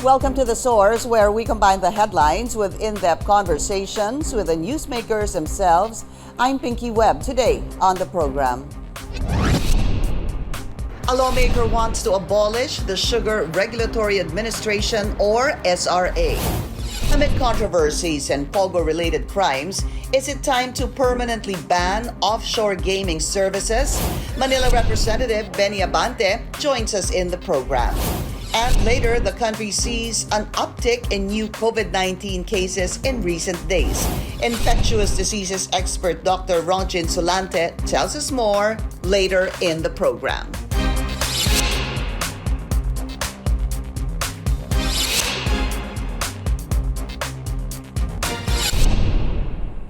Welcome to The Source, where we combine the headlines with in-depth conversations with the newsmakers themselves. I'm Pinky Webb. Today on the program. A lawmaker wants to abolish the Sugar Regulatory Administration, or SRA. Amid controversies and POGO-related crimes, is it time to permanently ban offshore gaming services? Manila Representative Benny Abante joins us in the program. And later, the country sees an uptick in new COVID-19 cases in recent days. Infectious diseases expert Dr. Ronjin Solante tells us more later in the program.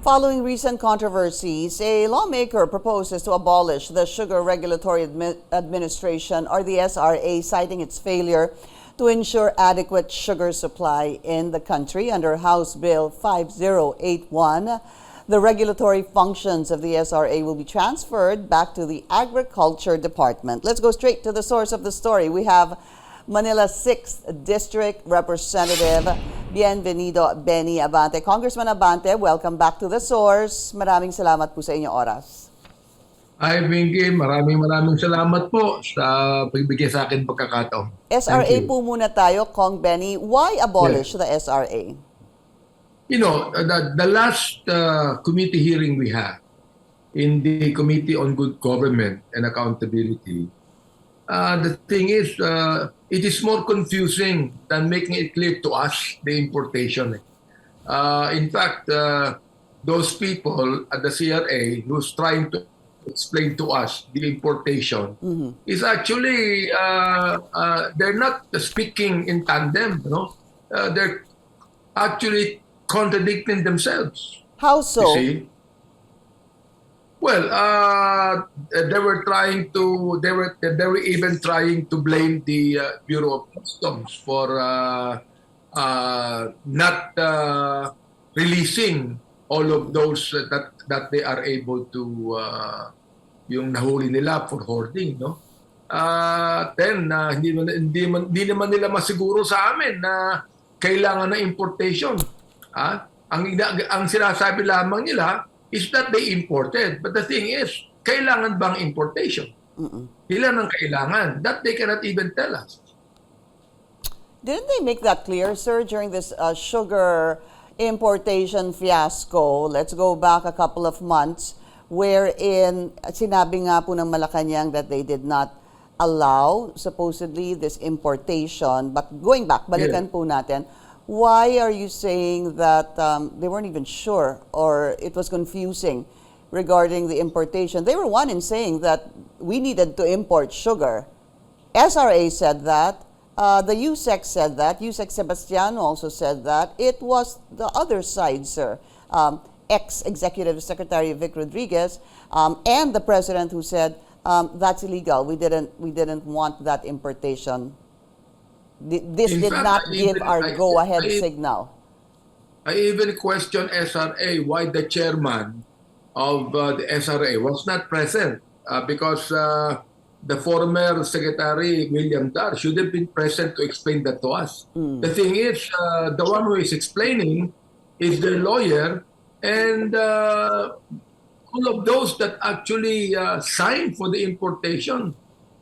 Following recent controversies, a lawmaker proposes to abolish the Sugar Regulatory Administration, or the SRA, citing its failure to ensure adequate sugar supply in the country. Under House Bill 5081, the regulatory functions of the SRA will be transferred back to the Agriculture Department. Let's go straight to the source of the story. We have Manila 6th District Representative Bienvenido Benny Abante. Congressman Abante, welcome back to The Source. Maraming salamat po sa inyong oras. Hi, Pinky. Maraming salamat po sa pagbigay sa akin pagkakataon. SRA po muna tayo, Kong Benny. Why abolish the SRA? You know, the last committee hearing we had in the Committee on Good Government and Accountability, the thing is, it is more confusing than making it clear to us, the importation. In fact, those people at the CRA who's trying to explain to us the importation is actually, they're not speaking in tandem, you know? They're actually contradicting themselves. How so? You see? Well, they were even trying to blame the Bureau of Customs for not releasing all of those that they are able to yung nahuli nila for hoarding, no? Then hindi naman nila masiguro sa amin na kailangan ng importation. Ang sinasabi lamang nila is that they imported. But the thing is, kailangan bang importation? Ilan ang kailangan? That they cannot even tell us. Didn't they make that clear, sir, during this sugar importation fiasco? Let's go back a couple of months, wherein sinabi nga po ng Malacanang that they did not allow, supposedly, this importation. But going back, balikan po natin, why are you saying that they weren't even sure, or it was confusing regarding the importation? They were one in saying that we needed to import sugar. SRA said that. The USEC said that. USEC Sebastiano also said that. It was the other side, sir. Ex-Executive Secretary Vic Rodriguez and the President who said that's illegal. We didn't want that importation. This did not give our go-ahead signal. I even question SRA why the chairman of the SRA was not present because the former Secretary William Dar should have been present to explain that to us. The thing is, the one who is explaining is the lawyer, and all of those that actually signed for the importation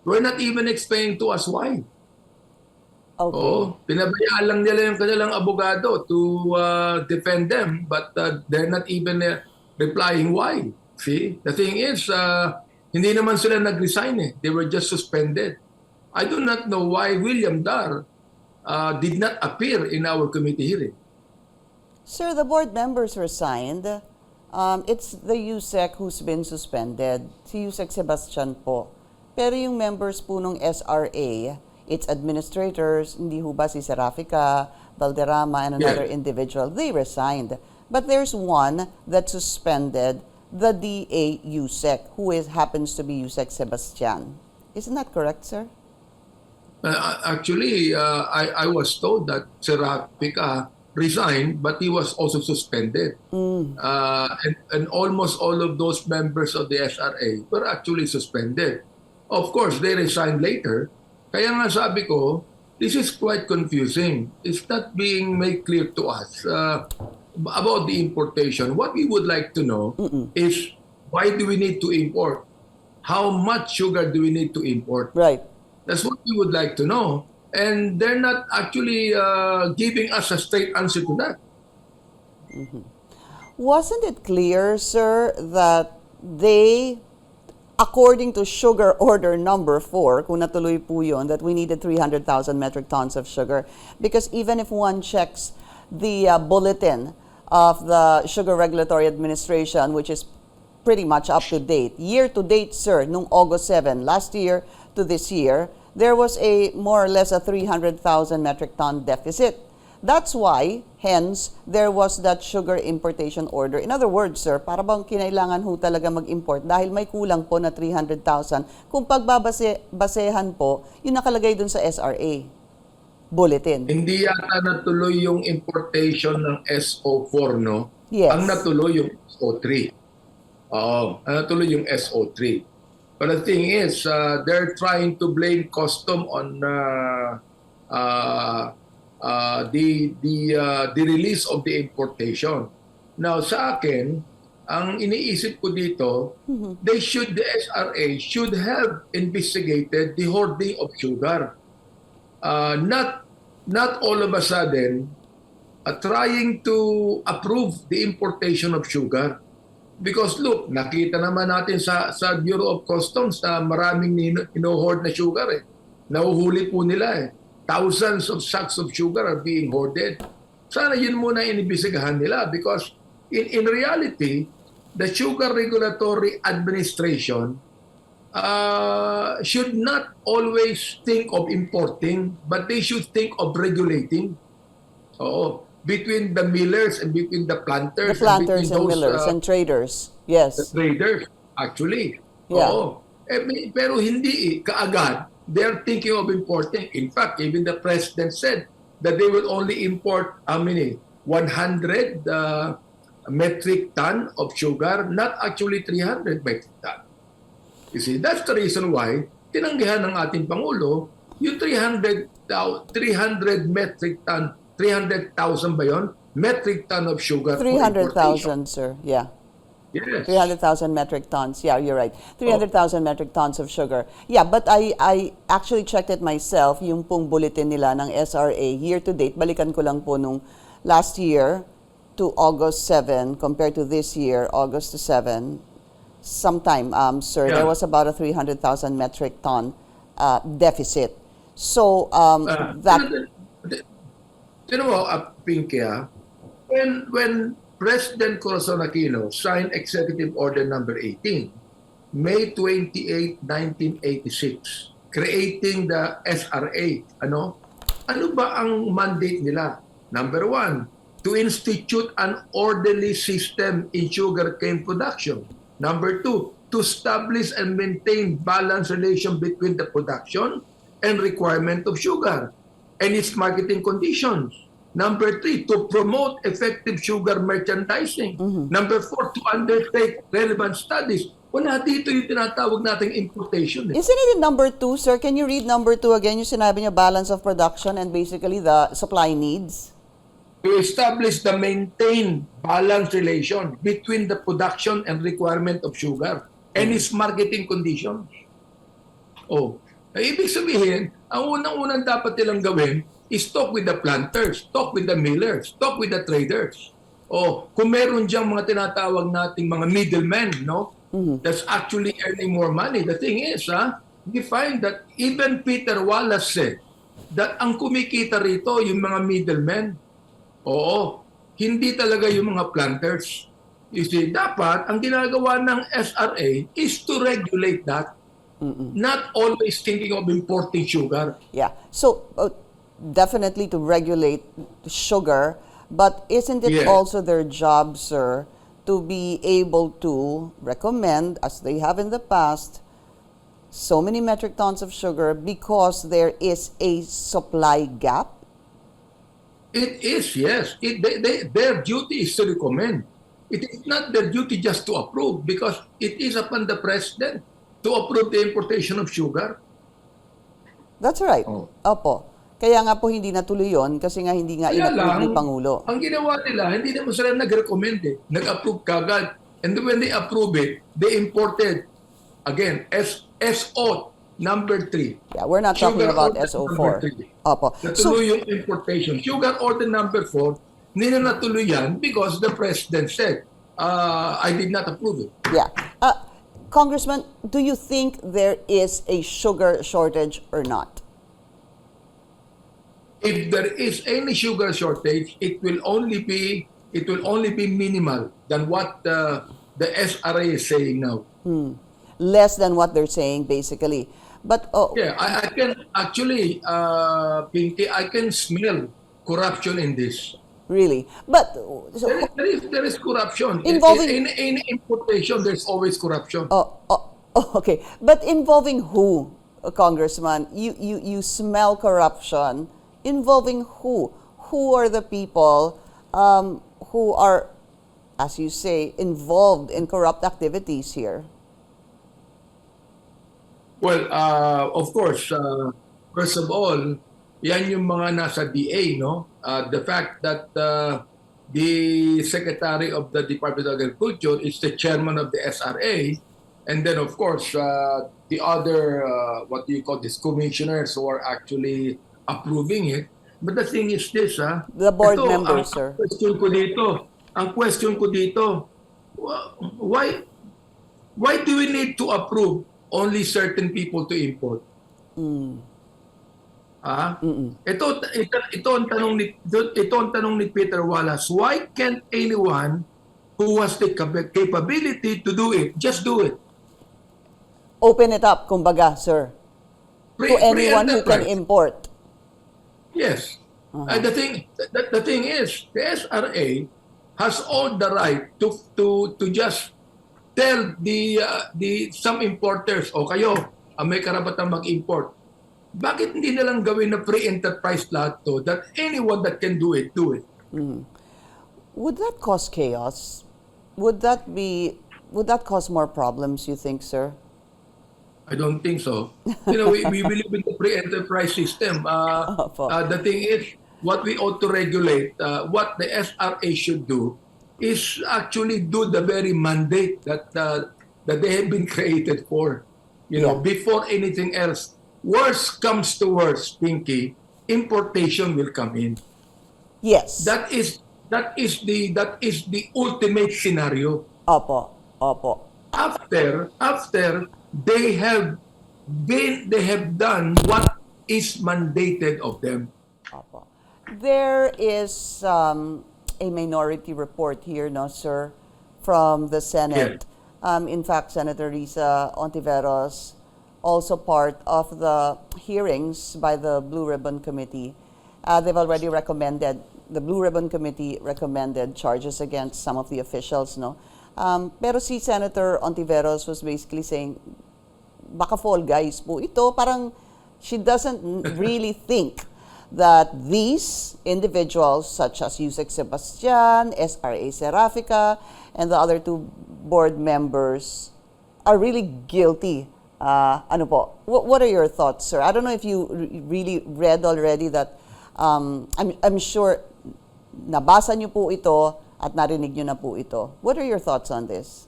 were not even explaining to us why. Okay. Oo, pinabayaan lang nila yung kanilang abogado to defend them, but they're not even replying why. See? The thing is, hindi naman sila nag-resign eh. They were just suspended. I do not know why William Dar did not appear in our committee hearing. Sir, the board members resigned. It's the USEC who's been suspended. Si USEC Sebastian po. Pero yung members po ng SRA, its administrators, hindi ho ba si Serafica, Valderrama, and another individual, they resigned. But there's one that suspended the DA USEC, who happens to be USEC Sebastian. Isn't that correct, sir? Actually, I was told that Serafica resigned, but he was also suspended. And almost all of those members of the SRA were actually suspended. Of course, they resigned later. Kaya nga sabi ko, this is quite confusing. It's not being made clear to us about the importation. What we would like to know is why do we need to import? How much sugar do we need to import? Right. That's what we would like to know. And they're not actually giving us a straight answer to that. Wasn't it clear, sir, that they, according to sugar order number 4, kung natuloy po yun, that we needed 300,000 metric tons of sugar? Because even if one checks the bulletin of the Sugar Regulatory Administration, which is pretty much up to date, year to date, sir, nung August 7, last year to this year, there was a more or less a 300,000 metric ton deficit. That's why, hence, there was that sugar importation order. In other words, sir, para bang kinailangan ho talaga mag-import dahil may kulang po na 300,000 kung pagbabasehan po yung nakalagay dun sa SRA bulletin. Hindi yata natuloy yung importation ng SO4, no? Yes. Ang natuloy yung SO3. Oo, ang natuloy yung SO3. But the thing is, they're trying to blame custom on the release of the importation. Now, sa akin, ang iniisip ko dito, the SRA should have investigated the hoarding of sugar. Not all of a sudden trying to approve the importation of sugar. Because look, nakita naman natin sa Bureau of Customs na maraming ino-hoard na sugar eh. Nahuhuli po nila eh. Thousands of sacks of sugar are being hoarded. Sana yun muna inibisigahan nila because in reality, the Sugar Regulatory Administration should not always think of importing, but they should think of regulating. Oo. Between the millers and between the planters. The planters and millers and traders. Yes. The traders, actually. Yeah. Oo. Pero hindi kaagad. They're thinking of importing. In fact, even the president said that they will only import how many? 100 metric ton of sugar, not actually 300 metric ton. You see, that's the reason why tinanggihan ng ating Pangulo yung 300 metric ton, 300,000 ba yun? Metric ton of sugar. 300,000, sir. Yeah. Yes. 300,000 metric tons. Yeah, you're right. 300,000 metric tons of sugar. Yeah, but I actually checked it myself, yung pong bulletin nila ng SRA year to date. Balikan ko lang po nung last year to August 7 compared to this year, August to 7. Sometime, sir, Yeah. there was about a 300,000 metric ton deficit. So, that... You know, Pinky, when President Corazon Aquino signed Executive Order Number 18, May 28, 1986, creating the SRA, ano ba ang mandate nila? Number 1, to institute an orderly system in sugarcane production. Number 2, to establish and maintain balanced relation between the production and requirement of sugar and its marketing conditions. Number 3, to promote effective sugar merchandising. Number 4, to undertake relevant studies. Wala dito yung tinatawag nating importation. Isn't it in number 2, sir? Can you read number 2 again? Yung sinabi niya, balance of production and basically the supply needs. To establish the maintained balanced relation between the production and requirement of sugar and its marketing conditions. Oh, ibig sabihin, ang unang-unang dapat nilang gawin is talk with the planters, talk with the millers, talk with the traders. O kung meron diyang mga tinatawag nating mga middlemen, no? That's actually earning more money. The thing is, we find that even Peter Wallace said that ang kumikita rito yung mga middlemen. Oo, hindi talaga yung mga planters. You see, dapat ang ginagawa ng SRA is to regulate that. Not always thinking of importing sugar. Yeah. So, definitely to regulate sugar, but isn't it also their job, sir, to be able to recommend, as they have in the past, so many metric tons of sugar because there is a supply gap? It is, yes. Their duty is to recommend. It is not their duty just to approve because it is upon the president to approve the importation of sugar. That's right. Oh. Opo. Kaya nga po hindi natuloy yun kasi nga hindi nga Kaya inapprove ni lang, Pangulo. ang ginawa nila, hindi naman sila nag-recommend eh. Nag-approve kagad. And when they approve it, they imported, again, SO number 3. Yeah, we're not talking Sugar about order number SO4. 3. Opo. So, Natuloy yung importation. Sugar order number 4, hindi na natuloy yan because the president said, I did not approve it. yeah. Congressman, do you think there is a sugar shortage or not? If there is any sugar shortage, it will only be minimal than what the SRA is saying now. Less than what they're saying, basically. But Yeah, I can actually, Pinky, I can smell corruption in this. really, but so, There is corruption. Involving- In importation, there's always corruption. okay, but involving who, Congressman? You smell corruption. Involving who? Who are the people who are, as you say, involved in corrupt activities here? Well, of course, first of all, yan yung mga nasa DA, no? The fact that the Secretary of the Department of Agriculture is the chairman of the SRA, and then of course, the other, what do you call this, commissioners who are actually approving it. But the thing is this, The board members, sir. Ang question ko dito, why do we need to approve only certain people to import? Ito ang tanong ni Peter Wallace. Why can't anyone who has the capability to do it just do it? Open it up, kumbaga, sir. To anyone who can import. Yes. The thing is, the SRA has all the right to just tell the some importers, o kayo, may karapatang mag-import. Bakit hindi nalang gawin na free enterprise lahat to, that anyone that can do it, do it? Would that cause chaos? Would that cause more problems, you think, sir? I don't think so. We believe in the free enterprise system. The thing is, what we ought to regulate, what the SRA should do, is actually do the very mandate that they have been created for. Before anything else. Worst comes to worst, Pinky, importation will come in. Yes. That is the ultimate scenario. Opo. After they have done what is mandated of them. Opo. There is a minority report here, no, sir, from the Senate. In fact, Senator Risa Ontiveros, also part of the hearings by the Blue Ribbon Committee. They've already recommended, the Blue Ribbon Committee recommended charges against some of the officials, no? Pero si Senator Ontiveros was basically saying, baka fall guys po ito. Parang she doesn't really think that these individuals, such as Yusek Sebastian, SRA Serafica, and the other two board members, are really guilty. What are your thoughts, sir? I don't know if you really read already that, I'm sure nabasa niyo po ito at narinig niyo na po ito. What are your thoughts on this?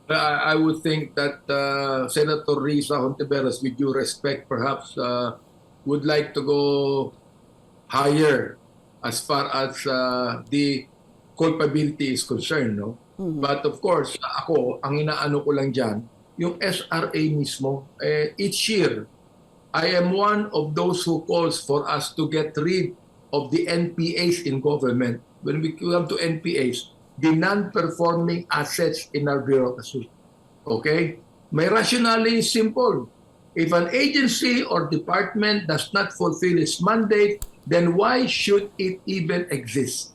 I would think that Senator Risa Hontiveros, with due respect, perhaps would like to go higher as far as the culpability is concerned, no? But of course, ako, ang inaano ko lang dyan, yung SRA mismo, each year, I am one of those who calls for us to get rid of the NPAs in government. When we come to NPAs, the non-performing assets in our bureaucracy. Okay? My rationale is simple. If an agency or department does not fulfill its mandate, then why should it even exist?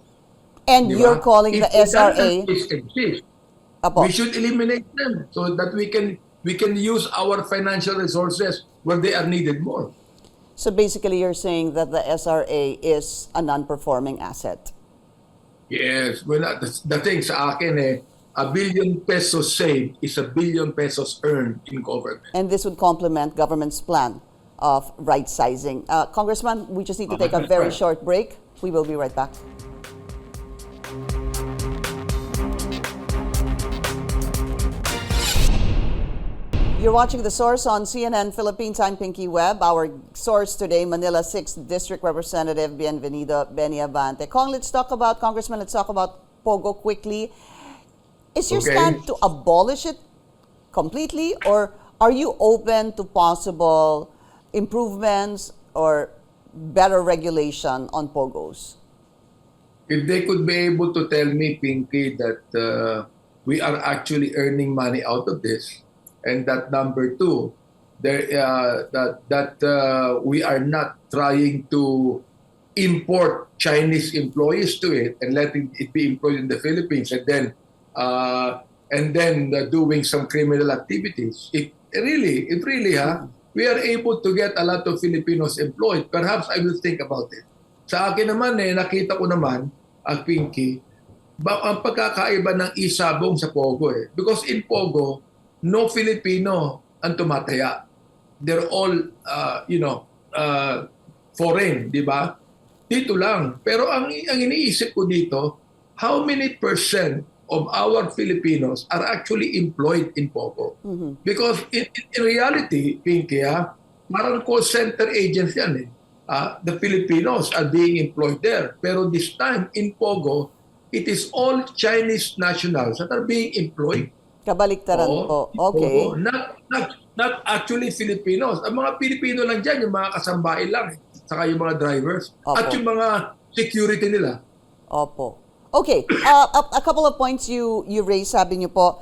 And you're calling the SRA... exist, Apo. we should eliminate them so that we can use our financial resources where they are needed more. So basically you're saying that the SRA is a non-performing asset. Yes, well, the thing sa akin a billion pesos saved is a billion pesos earned in government. And this would complement government's plan of right sizing. Congressman, we just need to take a very short break. We will be right back. You're watching The Source on CNN Philippines. I'm Pinky Webb. Our source today, Manila 6th District Representative Bienvenido Benny Abante. Congressman, let's talk about POGO quickly. Is your stand to abolish it completely, or are you open to possible improvements or better regulation on POGOs? If they could be able to tell me, Pinky, that we are actually earning money out of this, and that number two, that we are not trying to import Chinese employees to it and letting it be employed in the Philippines, and then doing some criminal activities. If really, we are able to get a lot of Filipinos employed, perhaps I will think about it. Sa akin naman, nakita ko naman, Pinky, ang pagkakaiba ng isabong sa POGO Because in POGO, no Filipino ang tumataya. They're all, foreign, di ba? Dito lang. Pero ang iniisip ko dito, how many percent of our Filipinos are actually employed in POGO? Because in reality, Pinky, parang call center agents yan the Filipinos are being employed there. Pero this time, in POGO, it is all Chinese nationals that are being employed. Kabaliktaran po. Okay. Not actually Filipinos. Ang mga Pilipino lang dyan, yung mga kasambahay lang. Saka yung mga drivers. Opo. At yung mga security nila. Opo. Okay. A couple of points you raised, sabi niyo po.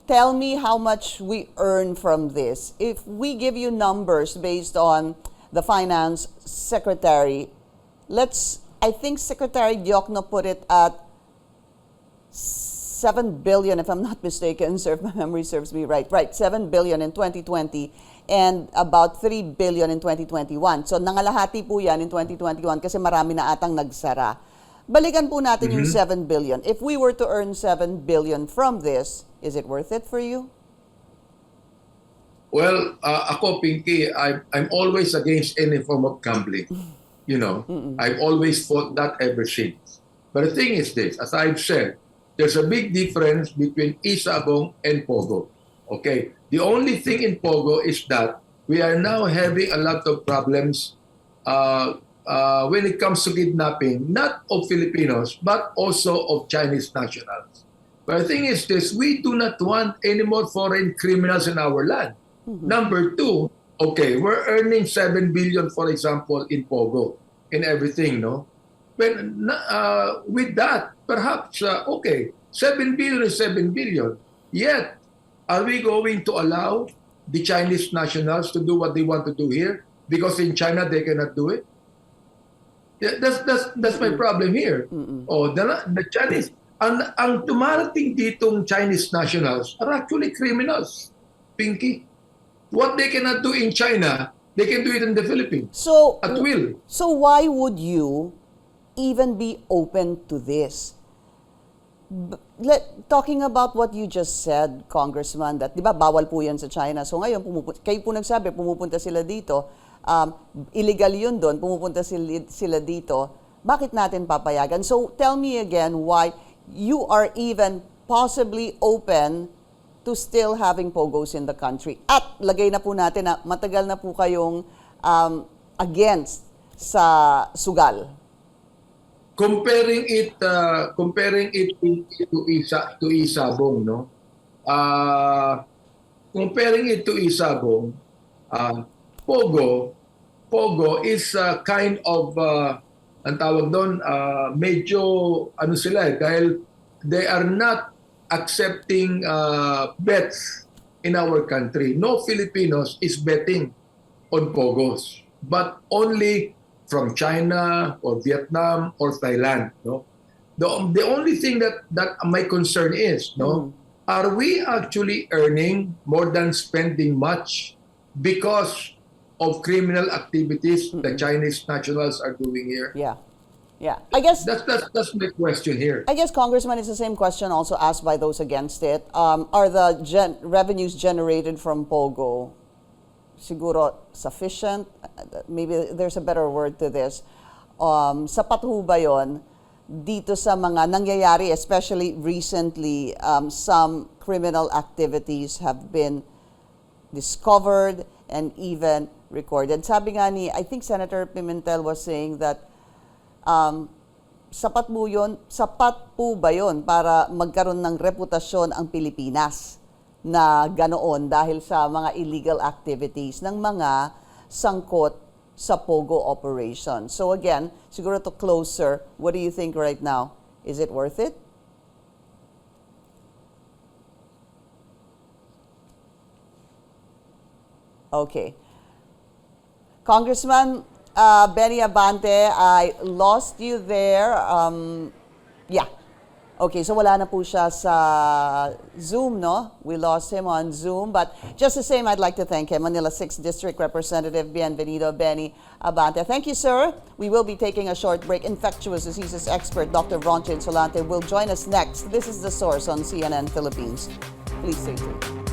Tell me how much we earn from this. If we give you numbers based on the Finance Secretary, I think Secretary Diokno put it at 7 billion, if I'm not mistaken, sir, if my memory serves me right. Right, 7 billion in 2020 and about 3 billion in 2021. So nangalahati po yan in 2021 kasi marami na atang nagsara. Balikan po natin yung 7 billion. If we were to earn 7 billion from this, is it worth it for you? Well, ako, Pinky, I'm always against any form of gambling. I've always fought that ever since. But the thing is this, as I've said, there's a big difference between isabong and POGO. Okay? The only thing in POGO is that we are now having a lot of problems when it comes to kidnapping, not of Filipinos, but also of Chinese nationals. But the thing is this, we do not want any more foreign criminals in our land. Number two, okay, we're earning 7 billion, for example, in POGO, in everything, no? When, with that, perhaps, 7 billion is 7 billion. Yet, are we going to allow the Chinese nationals to do what they want to do here? Because in China, they cannot do it? That's my problem here. The Chinese, ang tumarating ditong Chinese nationals are actually criminals, Pinky. What they cannot do in China, they can do it in the Philippines. So, at will. So why would you even be open to this? Talking about what you just said, Congressman, that di ba bawal po yan sa China. So ngayon, kayo po nagsabi, pumupunta sila dito. Illegal yun doon, pumupunta sila dito. Bakit natin papayagan? So tell me again why you are even possibly open to still having POGOs in the country. At lagay na po natin na matagal na po kayong against sa sugal. Comparing it to isabong, no? Comparing it to isabong, POGO is a kind of ang tawag doon, medyo sila dahil they are not accepting bets in our country. No Filipinos is betting on POGOs, but only from China or Vietnam or Thailand. No, the only thing that my concern is, are we actually earning more than spending much because of criminal activities the Chinese nationals are doing here? Yeah, I guess that's my question here. I guess, Congressman, it's the same question also asked by those against it. Are the revenues generated from POGO siguro sufficient, maybe there's a better word to this, sapat ho ba yun dito sa mga nangyayari, especially recently, some criminal activities have been discovered and even recorded. Sabi nga ni, I think Senator Pimentel was saying that sapat po ba yun para magkaroon ng reputasyon ang Pilipinas na ganoon dahil sa mga illegal activities ng mga sangkot sa POGO operation. So again, siguro to close, sir, what do you think right now? Is it worth it? Okay. Congressman Benny Abante, I lost you there. Yeah. Okay, so wala na po siya sa Zoom, no? We lost him on Zoom. But just the same, I'd like to thank him, Manila 6th District Representative Bienvenido Benny Abante. Thank you, sir. We will be taking a short break. Infectious diseases expert Dr. Ronche Insolante will join us next. This is The Source on CNN Philippines. Please stay tuned.